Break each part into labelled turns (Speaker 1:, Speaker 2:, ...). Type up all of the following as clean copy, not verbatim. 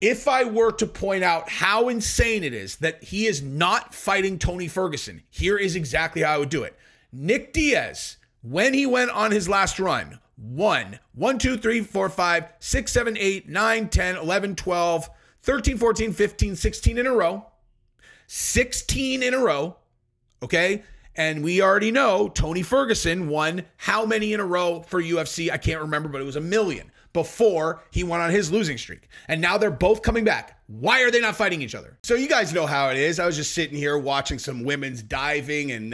Speaker 1: If I were to point out how insane it is that he is not fighting Tony Ferguson, here is exactly how I would do it. Nick Diaz, when he went on his last run, won 1, 2, 3, 4, 5, 6, 7, 8, 9, 10, 11, 12, 13, 14, 15, 16 in a row. 16 in a row, okay? And we already know Tony Ferguson won how many in a row for UFC? I can't remember, but it was 1 million before he went on his losing streak. And now they're both coming back. Why are they not fighting each other? So you guys know how it is. I was just sitting here watching some women's diving and,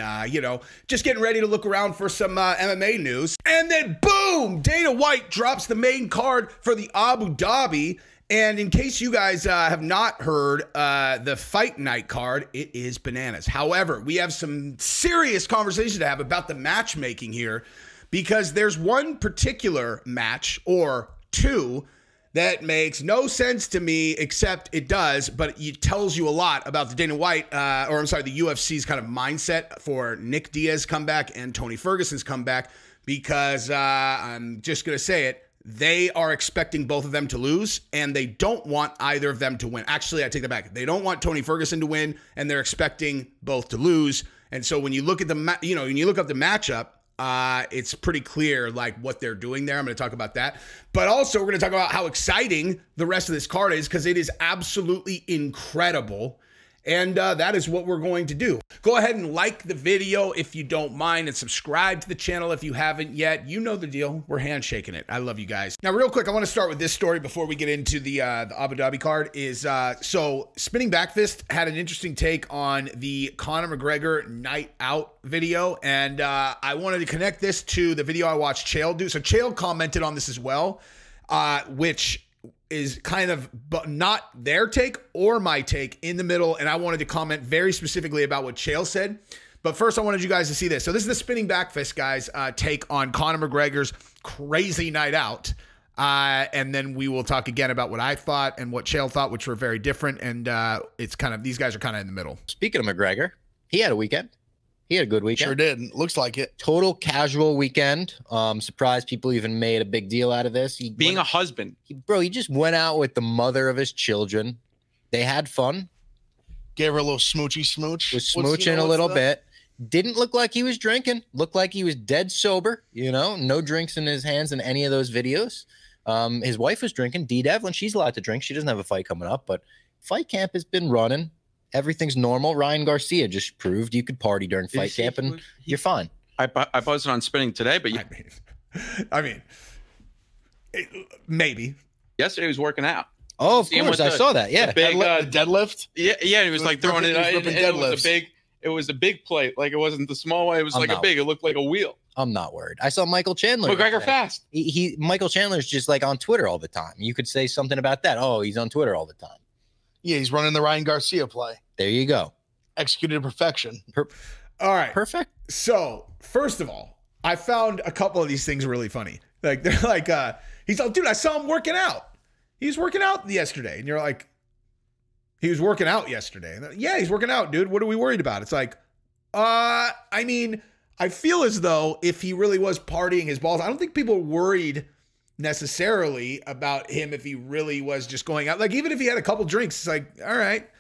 Speaker 1: just getting ready to look around for some MMA news. And then boom, Dana White drops the main card for the Abu Dhabi. And in case you guys have not heard the fight night card, it is bananas. However, we have some serious conversation to have about the matchmaking here, because there's one particular match or two that makes no sense to me, except it does, but it tells you a lot about the Dana White, the UFC's kind of mindset for Nick Diaz comeback and Tony Ferguson's comeback, because I'm just going to say it, they are expecting both of them to lose, and they don't want either of them to win. Actually, I take that back. They don't want Tony Ferguson to win, and they're expecting both to lose. And so when you look at when you look up the matchup, it's pretty clear like what they're doing there. I'm going to talk about that. But also we're going to talk about how exciting the rest of this card is, because it is absolutely incredible. And that is what we're going to do. Go ahead and like the video if you don't mind, and subscribe to the channel if you haven't yet. You know the deal. We're handshaking it. I love you guys. Now, real quick, I want to start with this story before we get into the Abu Dhabi card. So Spinning Backfist had an interesting take on the Conor McGregor Night Out video, and I wanted to connect this to the video I watched Chael do. So Chael commented on this as well, which is kind of not their take or my take, in the middle, and I wanted to comment very specifically about what Chael said. But first, I wanted you guys to see this. So this is the Spinning Backfist guys' take on Conor McGregor's crazy night out. And then we will talk again about what I thought and what Chael thought, which were very different. And it's kind of, these guys are kind of in the middle.
Speaker 2: Speaking of McGregor, he had a weekend. He had a good weekend.
Speaker 3: Sure did. Looks like it.
Speaker 2: Total casual weekend. Surprised people even made a big deal out of this.
Speaker 4: Being a husband.
Speaker 2: He just went out with the mother of his children. They had fun.
Speaker 3: Gave her a little smoochy smooch.
Speaker 2: Was smooching a little bit. Didn't look like he was drinking. Looked like he was dead sober. No drinks in his hands in any of those videos. His wife was drinking. D. Devlin, she's allowed to drink. She doesn't have a fight coming up, but fight camp has been running. Everything's normal. Ryan Garcia just proved you could party during fight camp, and you're fine.
Speaker 4: I posted on Spinning today, but
Speaker 1: maybe.
Speaker 4: Yesterday he was working out.
Speaker 2: Oh, of course, I saw that. Yeah,
Speaker 3: big deadlift.
Speaker 4: Yeah, he was like throwing it. It was a big plate. Like, it wasn't the small one. It was it looked like a wheel.
Speaker 2: I'm not worried. I saw Michael Chandler.
Speaker 4: McGregor fast.
Speaker 2: Michael Chandler's just like on Twitter all the time. You could say something about that. Oh, he's on Twitter all the time.
Speaker 3: Yeah, he's running the Ryan Garcia play.
Speaker 2: There you go.
Speaker 3: Executed to perfection.
Speaker 1: All right.
Speaker 2: Perfect.
Speaker 1: So, first of all, I found a couple of these things really funny. Like, they're like, he's like, dude, I saw him working out. He was working out yesterday. And you're like, he was working out yesterday. And yeah, he's working out, dude. What are we worried about? It's like, I feel as though if he really was partying his balls, I don't think people are worried necessarily about him if he really was just going out. Like, even if he had a couple drinks, it's like, all right,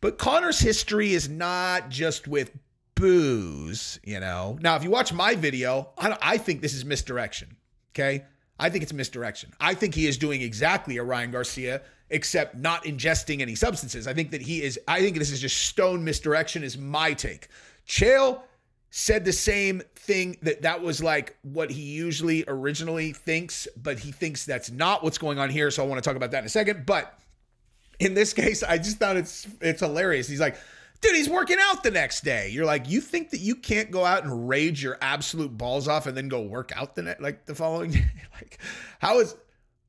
Speaker 1: But Conor's history is not just with booze, Now, if you watch my video, I think this is misdirection, okay? I think it's misdirection. I think he is doing exactly a Ryan Garcia, except not ingesting any substances. I think this is just stone misdirection is my take. Chael said the same thing, that was like what he usually originally thinks, but he thinks that's not what's going on here. So I want to talk about that in a second. But in this case, I just thought it's hilarious. He's like, dude, he's working out the next day. You're like, you think that you can't go out and rage your absolute balls off and then go work out the following day?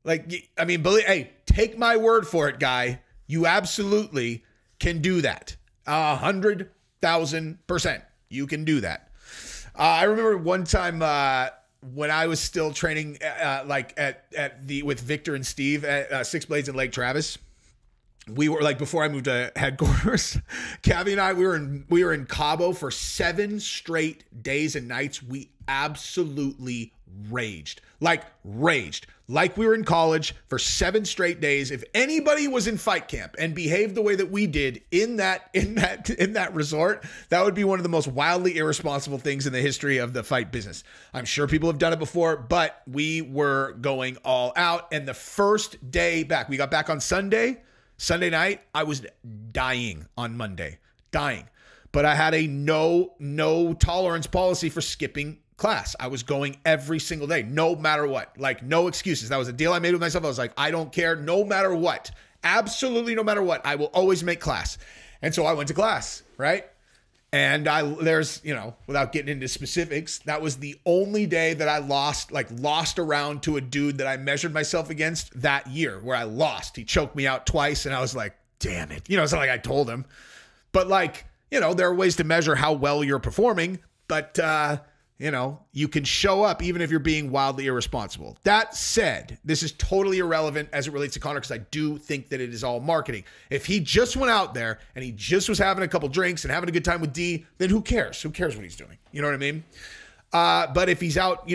Speaker 1: Hey, take my word for it, guy. You absolutely can do that. 100,000%. You can do that. I remember one time when I was still training with Victor and Steve at Six Blades in Lake Travis. We were before I moved to headquarters, Gabi and I, we were in Cabo for 7 straight days and nights. We absolutely raged. Like we were in college for 7 straight days. If anybody was in fight camp and behaved the way that we did in that resort, that would be one of the most wildly irresponsible things in the history of the fight business. I'm sure people have done it before, but we were going all out. And the first day back, we got back on Sunday night. I was dying on Monday, but I had a no tolerance policy for skipping class. I was going every single day, no matter what, like no excuses. That was a deal I made with myself. I was like, I don't care, no matter what, absolutely no matter what, I will always make class. And so I went to class, right? And there's, without getting into specifics, that was the only day that I lost a round to a dude that I measured myself against that year, where I lost. He choked me out twice, and I was like, damn it. It's not like I told him, but there are ways to measure how well you're performing, but you can show up even if you're being wildly irresponsible. That said, this is totally irrelevant as it relates to Conor, because I do think that it is all marketing. If he just went out there and he just was having a couple drinks and having a good time with D, then who cares? Who cares what he's doing? You know what I mean? But if he's out,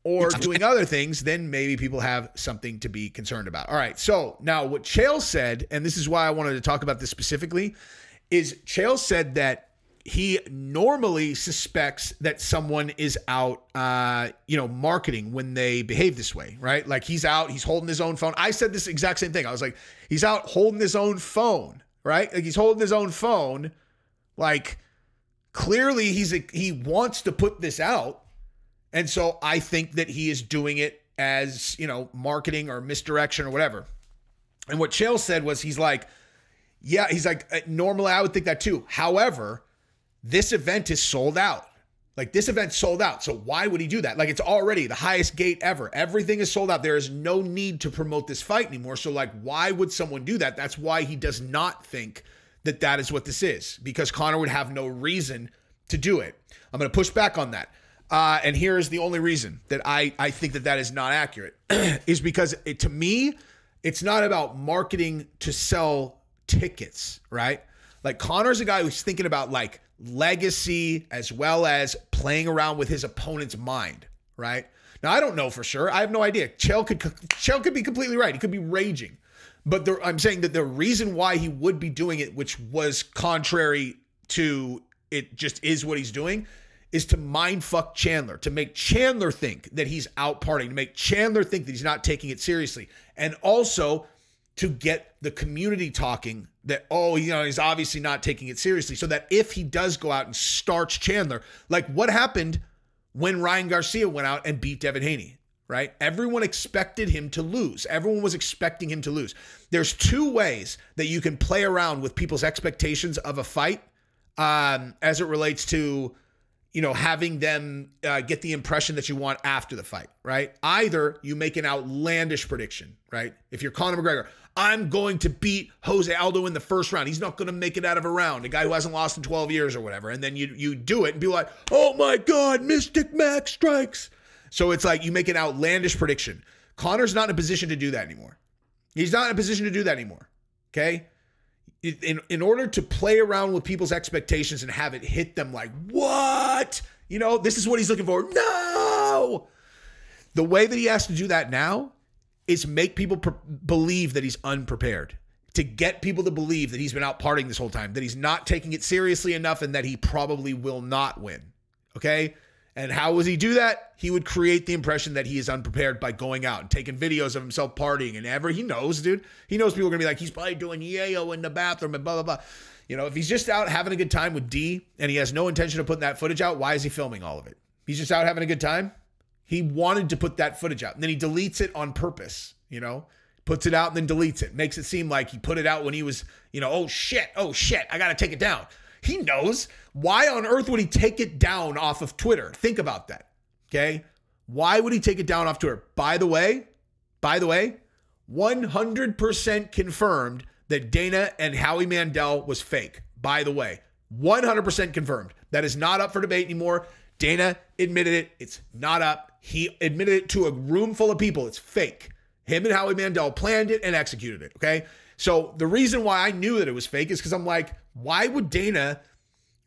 Speaker 1: or doing other things, then maybe people have something to be concerned about. All right. So now what Chael said, and this is why I wanted to talk about this specifically, is Chael said that he normally suspects that someone is out, marketing when they behave this way, right? Like he's out, he's holding his own phone. I said this exact same thing. I was like, he's out holding his own phone, right? Like he's holding his own phone. Like clearly he wants to put this out. And so I think that he is doing it as, marketing or misdirection or whatever. And what Chael said was, he's like, normally I would think that too. However, this event is sold out. Like this event's sold out. So why would he do that? Like it's already the highest gate ever. Everything is sold out. There is no need to promote this fight anymore. So why would someone do that? That's why he does not think that that is what this is, because Conor would have no reason to do it. I'm going to push back on that. And here's the only reason that I think that is not accurate is because to me, it's not about marketing to sell tickets, right? Like Conor's a guy who's thinking about legacy as well as playing around with his opponent's mind, right? Now, I don't know for sure. I have no idea. Chael could be completely right. He could be raging. But I'm saying that the reason why he would be doing it, which was contrary to it just is what he's doing, is to mindfuck Chandler, to make Chandler think that he's out partying, to make Chandler think that he's not taking it seriously, and also to get the community talking that, he's obviously not taking it seriously, so that if he does go out and starch Chandler, like what happened when Ryan Garcia went out and beat Devin Haney, right? Everyone expected him to lose. Everyone was expecting him to lose. There's 2 ways that you can play around with people's expectations of a fight as it relates to, having them get the impression that you want after the fight, right? Either you make an outlandish prediction, right? If you're Conor McGregor, I'm going to beat Jose Aldo in the first round. He's not going to make it out of a round. A guy who hasn't lost in 12 years or whatever. And then you do it and be like, oh my God, Mystic Max strikes. So it's like you make an outlandish prediction. Conor's not in a position to do that anymore. He's not in a position to do that anymore. Okay? In order to play around with people's expectations and have it hit them like, what? This is what he's looking for. No! The way that he has to do that now is make people believe that he's unprepared, to get people to believe that he's been out partying this whole time, that he's not taking it seriously enough, and that he probably will not win. Okay? And how would he do that? He would create the impression that he is unprepared by going out and taking videos of himself partying, and he knows, dude. He knows people are going to be like, he's probably doing yayo in the bathroom and blah, blah, blah. If he's just out having a good time with D and he has no intention of putting that footage out, why is he filming all of it? He's just out having a good time. He wanted to put that footage out, and then he deletes it on purpose, puts it out and then deletes it. Makes it seem like he put it out when he was, oh shit, I got to take it down. He knows. Why on earth would he take it down off of Twitter? Think about that. Okay? Why would he take it down off Twitter? By the way, 100% confirmed that Dana and Howie Mandel was fake. By the way, 100% confirmed. That is not up for debate anymore. Dana admitted it. It's not up. He admitted it to a room full of people. It's fake. Him and Howie Mandel planned it and executed it. Okay? So the reason why I knew that it was fake is because I'm like, why would Dana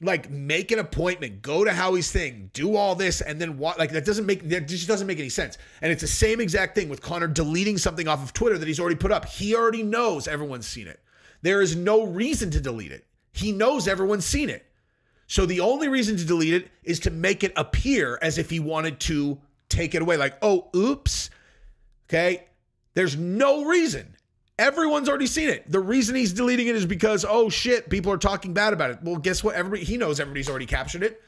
Speaker 1: like make an appointment, go to Howie's thing, do all this, and then what? Like that just doesn't make any sense. And it's the same exact thing with Conor deleting something off of Twitter that he's already put up. He already knows everyone's seen it. There is no reason to delete it. He knows everyone's seen it. So the only reason to delete it is to make it appear as if he wanted to take it away. Like, oh, oops. Okay. There's no reason. Everyone's already seen it. The reason he's deleting it is because, oh shit, people are talking bad about it. Well, guess what? He knows everybody's already captured it.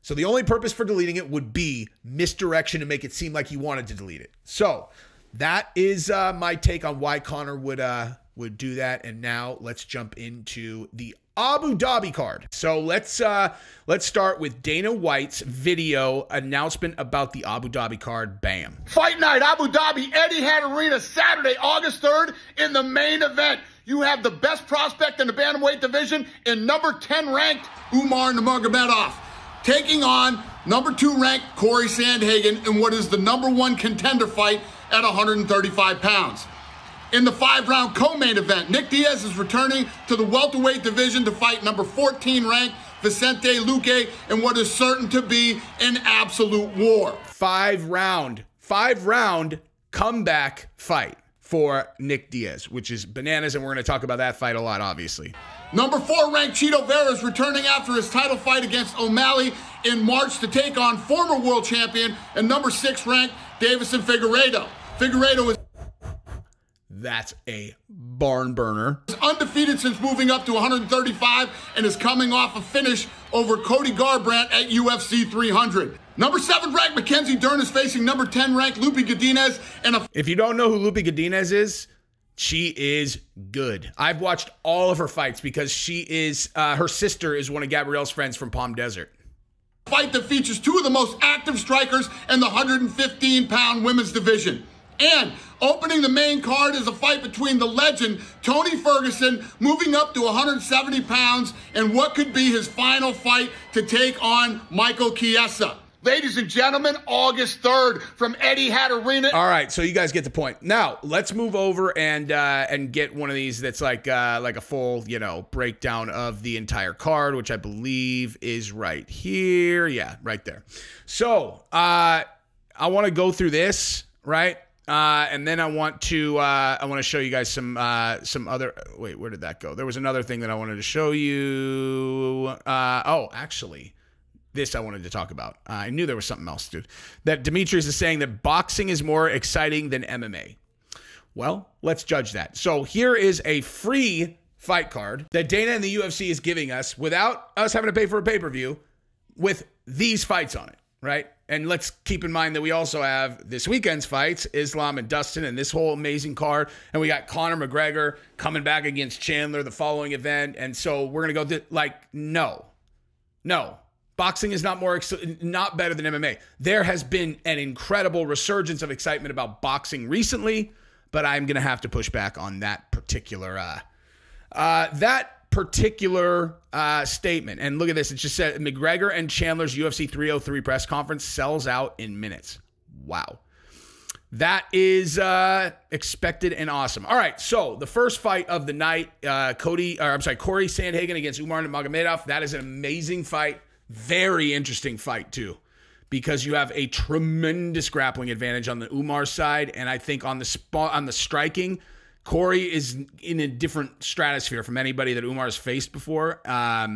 Speaker 1: So the only purpose for deleting it would be misdirection to make it seem like he wanted to delete it. So that is my take on why Conor would do that. And now let's jump into the Abu Dhabi card. So let's start with Dana White's video announcement about the Abu Dhabi card. Bam.
Speaker 5: Fight night, Abu Dhabi, Etihad Arena, Saturday, August 3rd. In the main event, you have the best prospect in the bantamweight division in number 10 ranked Umar Nurmagomedov, taking on number 2 ranked Corey Sandhagen in what is the number 1 contender fight at 135 pounds. In the 5-round co-main event, Nick Diaz is returning to the welterweight division to fight number 14 ranked Vicente Luque in what is certain to be an absolute war.
Speaker 1: 5-round comeback fight for Nick Diaz, which is bananas, and we're going to talk about that fight a lot, obviously.
Speaker 5: Number 4 ranked Chito Vera is returning after his title fight against O'Malley in March to take on former world champion and number 6 ranked Davison Figueiredo. Figueiredo is
Speaker 1: That's a barn burner.
Speaker 5: He's undefeated since moving up to 135 and is coming off a finish over Cody Garbrandt at UFC 300. Number 7 ranked Mackenzie Dern is facing number 10 ranked Lupe Godinez.
Speaker 1: If you don't know who Lupe Godinez is, she is good. I've watched all of her fights because she is, her sister is one of Gabrielle's friends from Palm Desert.
Speaker 5: Fight that features 2 of the most active strikers in the 115-pound women's division. And opening the main card is a fight between the legend Tony Ferguson, moving up to 170 pounds, and what could be his final fight to take on Michael Chiesa. Ladies and gentlemen, August 3rd from Etihad Arena.
Speaker 1: All right, so you guys get the point. Now let's move over and get one of these that's like a full, breakdown of the entire card, which I believe is right here. Yeah, right there. So I want to go through this, right? And then I want to show you guys some other. Wait, where did that go? There was another thing that I wanted to show you. Actually, this I wanted to talk about. I knew there was something else, dude. That Demetrius is saying that boxing is more exciting than MMA. Well, let's judge that. So here is a free fight card that Dana and the UFC is giving us without us having to pay for a pay-per-view with these fights on it, right? And let's keep in mind that we also have this weekend's fights, Islam and Dustin, and this whole amazing card. And we got Conor McGregor coming back against Chandler the following event. And so we're going to go no. Boxing is not better than MMA. There has been an incredible resurgence of excitement about boxing recently, but I'm going to have to push back on that particular statement. And look at this. It just said McGregor and Chandler's UFC 303 press conference sells out in minutes. Wow. That is expected and awesome. All right. So the first fight of the night, Corey Sandhagen against Umar Nurmagomedov. That is an amazing fight. Very interesting fight too, because you have a tremendous grappling advantage on the Umar side. And I think on the striking, Corey is in a different stratosphere from anybody that Umar's faced before. I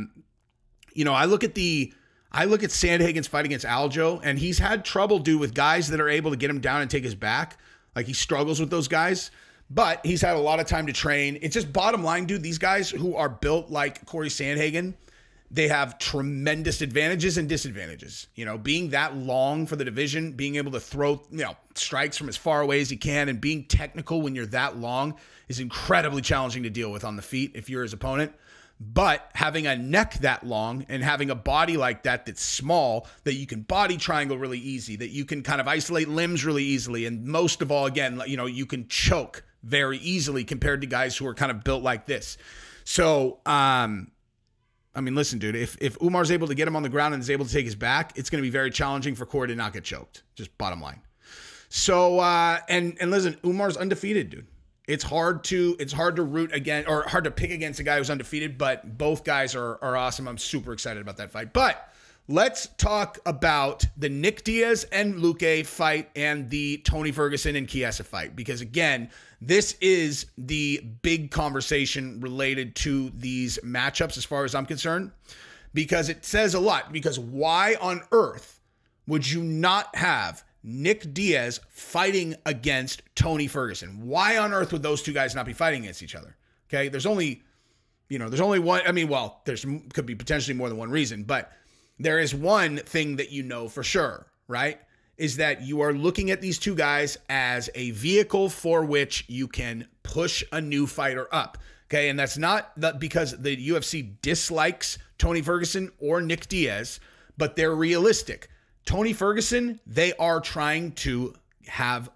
Speaker 1: look at Sandhagen's fight against Aljo, and he's had trouble, with guys that are able to get him down and take his back. Like, he struggles with those guys, but he's had a lot of time to train. It's just bottom line, dude. These guys who are built like Corey Sandhagen, they have tremendous advantages and disadvantages. Being that long for the division, being able to throw, strikes from as far away as he can, and being technical when you're that long is incredibly challenging to deal with on the feet if you're his opponent. But having a neck that long and having a body like that's small, that you can body triangle really easy, that you can kind of isolate limbs really easily, and most of all, again, you can choke very easily compared to guys who are kind of built like this. So, listen, dude, if Umar's able to get him on the ground and is able to take his back, it's going to be very challenging for Corey to not get choked. Just bottom line. So, and listen, Umar's undefeated, dude. It's hard to root against, or hard to pick against a guy who's undefeated, but both guys are awesome. I'm super excited about that fight. But let's talk about the Nick Diaz and Luque fight and the Tony Ferguson and Chiesa fight, because again, this is the big conversation related to these matchups as far as I'm concerned, because it says a lot. Because why on earth would you not have Nick Diaz fighting against Tony Ferguson? Why on earth would those two guys not be fighting against each other? Okay, there's only one. I mean, well, could be potentially more than one reason, but there is one thing that you know for sure, right? Is that you are looking at these two guys as a vehicle for which you can push a new fighter up. Okay, and that's not because the UFC dislikes Tony Ferguson or Nick Diaz, but they're realistic. Tony Ferguson, they are trying to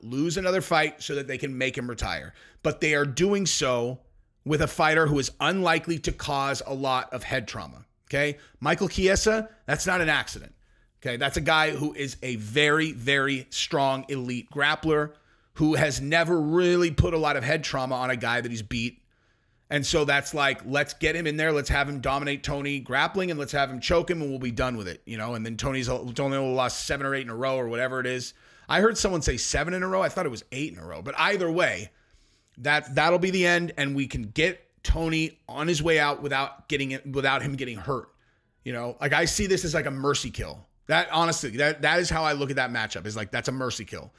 Speaker 1: lose another fight so that they can make him retire. But they are doing so with a fighter who is unlikely to cause a lot of head trauma. Okay? Michael Chiesa, that's not an accident. Okay? That's a guy who is a very, very strong elite grappler who has never really put a lot of head trauma on a guy that he's beat. And so that's like, let's get him in there. Let's have him dominate Tony grappling and let's have him choke him and we'll be done with it. And then Tony's only lost 7 or 8 in a row or whatever it is. I heard someone say 7 in a row. I thought it was 8 in a row. But either way, that'll be the end, and we can get Tony on his way out without him getting hurt. Like I see this as like a mercy kill. That honestly, that is how I look at that matchup, is like that's a mercy kill.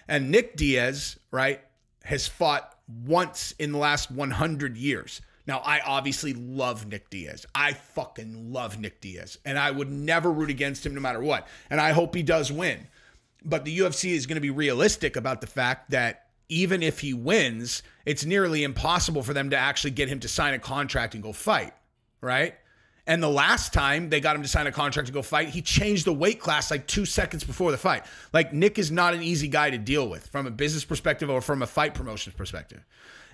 Speaker 1: And Nick Diaz, right, has fought once in the last 100 years. Now, I obviously love Nick Diaz. I fucking love Nick Diaz. And I would never root against him no matter what. And I hope he does win. But the UFC is going to be realistic about the fact that even if he wins, it's nearly impossible for them to actually get him to sign a contract and go fight, right? And the last time they got him to sign a contract to go fight, he changed the weight class like 2 seconds before the fight. Like, Nick is not an easy guy to deal with from a business perspective or from a fight promotions perspective.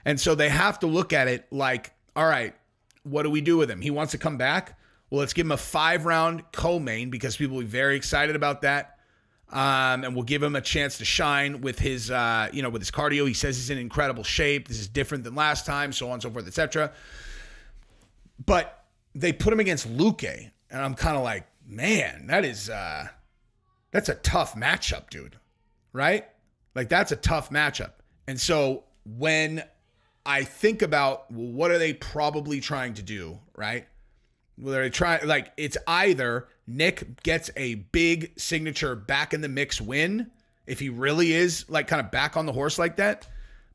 Speaker 1: And so they have to look at it like, all right, what do we do with him? He wants to come back. Well, let's give him a 5-round co-main because people will be very excited about that. And we'll give him a chance to shine with his, with his cardio. He says he's in incredible shape. This is different than last time, so on and so forth, etc. But they put him against Luque, and I'm kind of like, man, that's a tough matchup, dude. Right? Like, that's a tough matchup. And so when I think about, well, what are they probably trying to do, right? Well, they're trying, like, it's either Nick gets a big signature back in the mix win, if he really is like kind of back on the horse like that.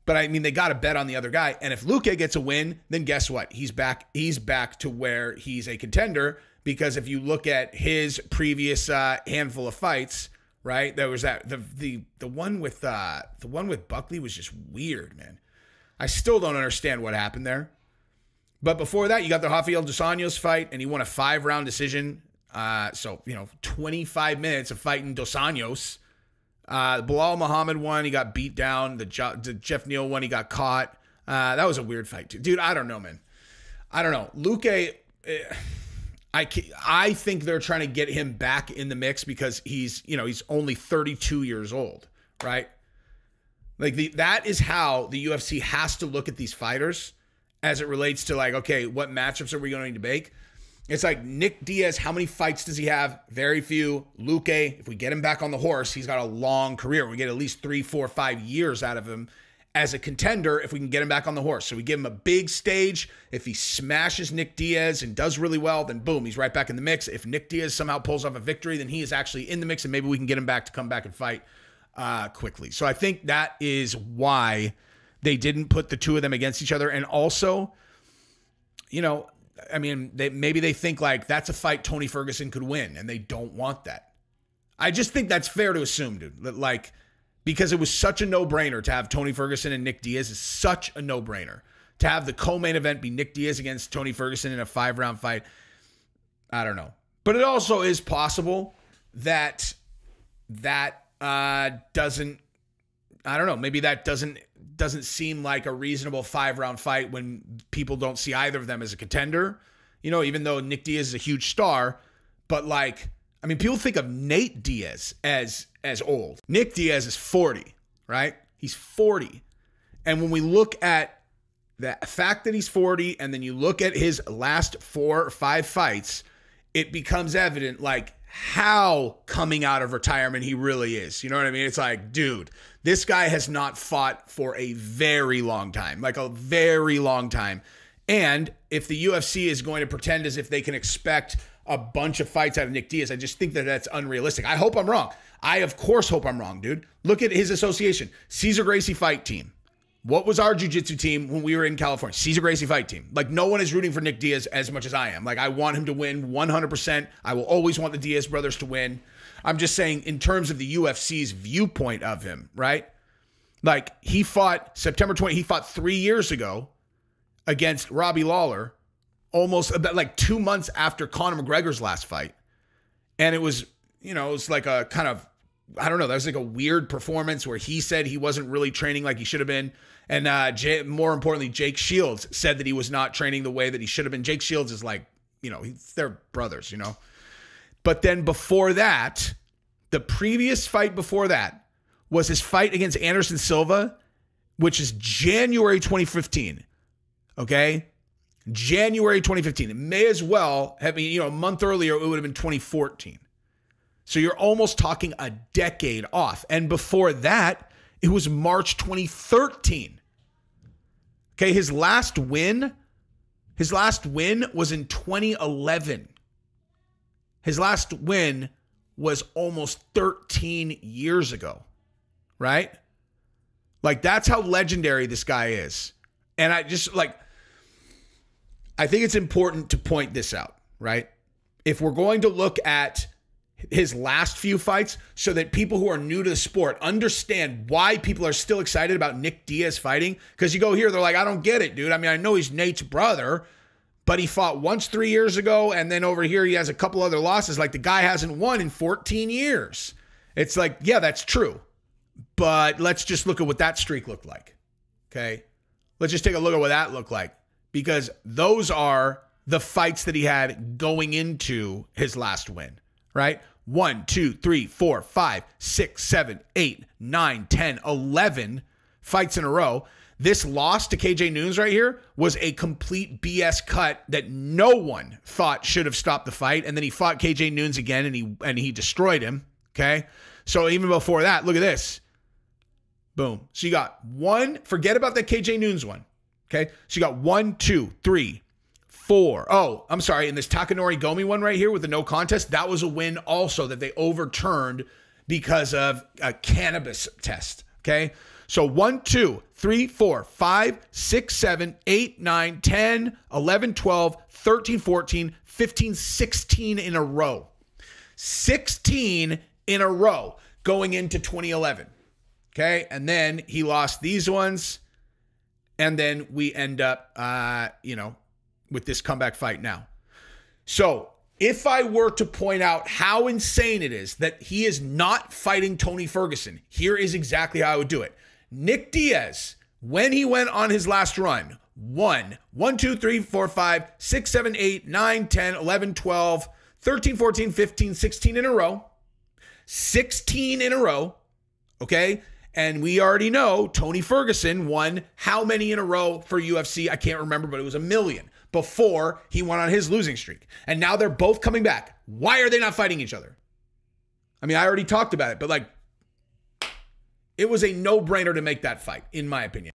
Speaker 1: But I mean, they got to bet on the other guy. And if Luque gets a win, then guess what? He's back to where he's a contender, because if you look at his previous handful of fights, right? There was that the one with Buckley was just weird, man. I still don't understand what happened there. But before that, you got the Rafael dos Anjos fight, and he won a 5-round decision. 25 minutes of fighting dos Anjos. Bilal Muhammad one, he got beat down. The Jeff Neal one, he got caught. That was a weird fight, too. Dude, I don't know, man. I don't know. Luque, I think they're trying to get him back in the mix because he's only 32 years old, right? Like, that is how the UFC has to look at these fighters as it relates to, like, okay, what matchups are we going to make? It's like Nick Diaz, how many fights does he have? Very few. Luque, if we get him back on the horse, he's got a long career. We get at least 3, 4, 5 years out of him as a contender if we can get him back on the horse. So we give him a big stage. If he smashes Nick Diaz and does really well, then boom, he's right back in the mix. If Nick Diaz somehow pulls off a victory, then he is actually in the mix, and maybe we can get him back to come back and fight quickly. So I think that is why they didn't put the two of them against each other. And also, I mean, maybe they think like that's a fight Tony Ferguson could win, and they don't want that. I just think that's fair to assume, dude. Like, because it was such a no-brainer to have Tony Ferguson and Nick Diaz. Is such a no-brainer to have the co-main event be Nick Diaz against Tony Ferguson in a 5-round fight. I don't know, but it also is possible that doesn't. I don't know. Maybe that doesn't seem like a reasonable 5-round fight when people don't see either of them as a contender, even though Nick Diaz is a huge star. But like, I mean, people think of Nate Diaz as old. Nick Diaz is 40, right? He's 40. And when we look at the fact that he's 40 and then you look at his last 4 or 5 fights, it becomes evident like how coming out of retirement he really is. You know what I mean? It's like, dude, this guy has not fought for a very long time, like a very long time. And if the UFC is going to pretend as if they can expect a bunch of fights out of Nick Diaz, I just think that that's unrealistic. I hope I'm wrong. I, of course, hope I'm wrong, dude. Look at his association. Cesar Gracie Fight Team. What was our jiu-jitsu team when we were in California? Cesar Gracie Fight Team. Like, no one is rooting for Nick Diaz as much as I am. Like, I want him to win 100%. I will always want the Diaz brothers to win. I'm just saying in terms of the UFC's viewpoint of him, right? Like, he fought September 20. He fought 3 years ago against Robbie Lawler, almost about like 2 months after Conor McGregor's last fight. And it was, you know, it was like a kind of, I don't know, that was like a weird performance where he said he wasn't really training like he should have been. And more importantly, Jake Shields said that he was not training the way that he should have been. Jake Shields is like, you know, they're brothers, you know. But then before that, the previous fight before that was his fight against Anderson Silva, which is January 2015. Okay? January 2015. It may as well have been, you know, a month earlier, it would have been 2014. So you're almost talking a decade off. And before that, it was March 2013. Okay, his last win was in 2011. His last win was almost 13 years ago, right? Like, that's how legendary this guy is. And I think it's important to point this out, right? If we're going to look at his last few fights so that people who are new to the sport understand why people are still excited about Nick Diaz fighting. Because you go here, they're like, I don't get it, dude. I mean, I know he's Nate's brother, but he fought once 3 years ago, and then over here he has a couple other losses. Like, the guy hasn't won in 14 years. It's like, yeah, that's true. But let's just look at what that streak looked like, okay? Let's just take a look at what that looked like. Because those are the fights that he had going into his last win, right? 1, 2, 3, 4, 5, 6, 7, 8, 9, 10, 11 fights in a row. This loss to KJ Noons right here was a complete BS cut that no one thought should have stopped the fight. And then he fought KJ Noons again and he destroyed him. Okay. So even before that, look at this. Boom. So you got one, forget about that KJ Noons one. Okay. So you got 1, 2, 3, 4. Oh, I'm sorry. In this Takanori Gomi one right here with the no contest, that was a win also that they overturned because of a cannabis test. Okay. So 1, 2, 3, 4, 5, 6, 7, 8, 9, 10, 11, 12, 13, 14, 15, 16 in a row. 16 in a row going into 2011. Okay. And then he lost these ones. And then we end up, with this comeback fight now. So if I were to point out how insane it is that he is not fighting Tony Ferguson, here is exactly how I would do it. Nick Diaz, when he went on his last run, won 1, 2, 3, 4, 5, 6, 7, 8, 9, 10, 11, 12, 13, 14, 15, 16 in a row. 16 in a row, okay? And we already know Tony Ferguson won how many in a row for UFC? I can't remember, but it was 1 million before he went on his losing streak. And now they're both coming back. Why are they not fighting each other? I mean, I already talked about it, but like, it was a no-brainer to make that fight, in my opinion.